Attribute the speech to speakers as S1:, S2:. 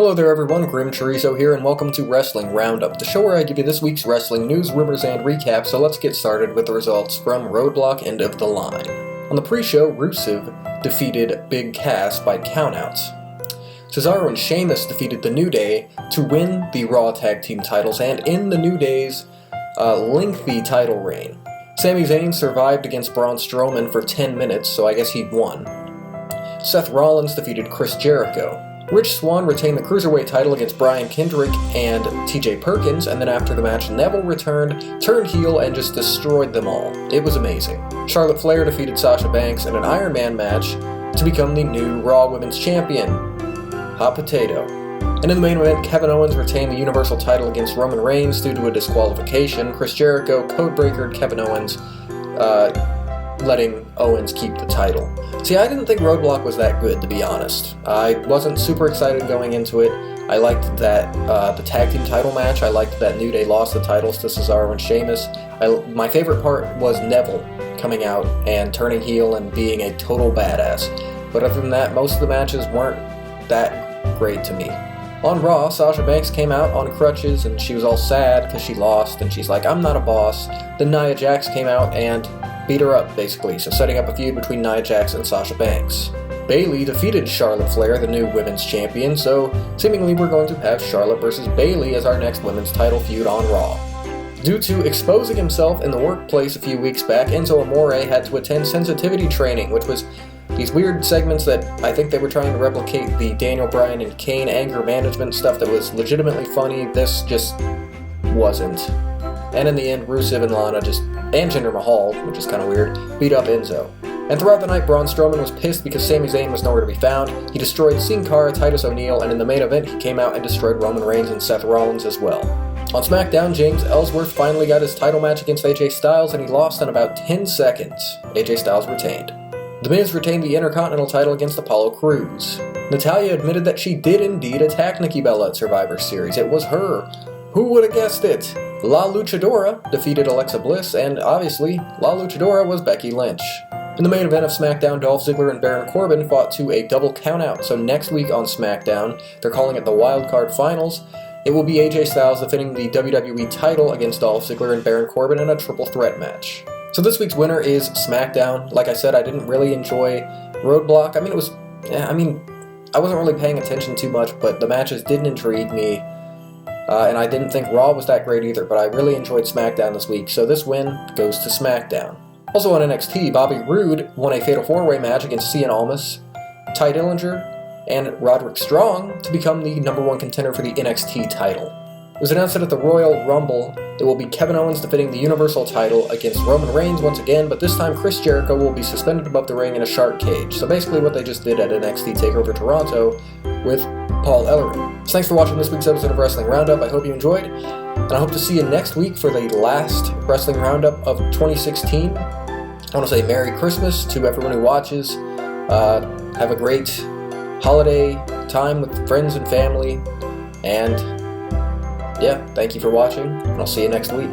S1: Hello there everyone, GrimmChorizo here, and welcome to Wrestling Roundup, the show where I give you this week's wrestling news, rumors, and recaps, so let's get started with the results from Roadblock End of the Line. On the pre-show, Rusev defeated Big Cass by countouts. Cesaro and Sheamus defeated The New Day to win the Raw Tag Team titles and end The New Day's lengthy title reign. Sami Zayn survived against Braun Strowman for 10 minutes, so I guess he won. Seth Rollins defeated Chris Jericho. Rich Swann retained the Cruiserweight title against Brian Kendrick and TJ Perkins, and then after the match, Neville returned, turned heel, and just destroyed them all. It was amazing. Charlotte Flair defeated Sasha Banks in an Iron Man match to become the new Raw Women's Champion. Hot potato. And in the main event, Kevin Owens retained the Universal title against Roman Reigns due to a disqualification. Chris Jericho codebreakered Kevin Owens, letting Owens keep the title. See, I didn't think Roadblock was that good, to be honest. I wasn't super excited going into it. I liked that the tag team title match. I liked that New Day lost the titles to Cesaro and Sheamus. My favorite part was Neville coming out and turning heel and being a total badass. But other than that, most of the matches weren't that great to me. On Raw, Sasha Banks came out on crutches and she was all sad because she lost and she's like, I'm not a boss. Then Nia Jax came out and beat her up, basically, so setting up a feud between Nia Jax and Sasha Banks. Bayley defeated Charlotte Flair, the new women's champion, so seemingly we're going to have Charlotte versus Bayley as our next women's title feud on Raw. Due to exposing himself in the workplace a few weeks back, Enzo Amore had to attend sensitivity training, which was these weird segments that I think they were trying to replicate the Daniel Bryan and Kane anger management stuff that was legitimately funny. This just wasn't. And in the end, Rusev and Lana and Jinder Mahal, which is kind of weird, beat up Enzo. And throughout the night, Braun Strowman was pissed because Sami Zayn was nowhere to be found. He destroyed Sin Cara, Titus O'Neil, and in the main event, he came out and destroyed Roman Reigns and Seth Rollins as well. On SmackDown, James Ellsworth finally got his title match against AJ Styles, and he lost in about 10 seconds. AJ Styles retained. The Miz retained the Intercontinental title against Apollo Crews. Natalya admitted that she did indeed attack Nikki Bella at Survivor Series. It was her. Who would have guessed it? La Luchadora defeated Alexa Bliss, and obviously, La Luchadora was Becky Lynch. In the main event of SmackDown, Dolph Ziggler and Baron Corbin fought to a double countout, so next week on SmackDown, they're calling it the Wild Card Finals. It will be AJ Styles defending the WWE title against Dolph Ziggler and Baron Corbin in a triple threat match. So this week's winner is SmackDown. Like I said, I didn't really enjoy Roadblock. I wasn't really paying attention too much, but the matches didn't intrigue me. And I didn't think Raw was that great either, but I really enjoyed SmackDown this week, so this win goes to SmackDown. Also on NXT, Bobby Roode won a Fatal 4-Way match against Cien Almas, Ty Dillinger, and Roderick Strong to become the #1 contender for the NXT title. It was announced that at the Royal Rumble, it will be Kevin Owens defending the Universal title against Roman Reigns once again, but this time Chris Jericho will be suspended above the ring in a shark cage. So basically what they just did at NXT TakeOver Toronto with Paul Ellering. So thanks for watching this week's episode of Wrestling Roundup. I hope you enjoyed, and I hope to see you next week for the last Wrestling Roundup of 2016. I want to say Merry Christmas to everyone who watches. Have a great holiday time with friends and family, and yeah, thank you for watching, and I'll see you next week.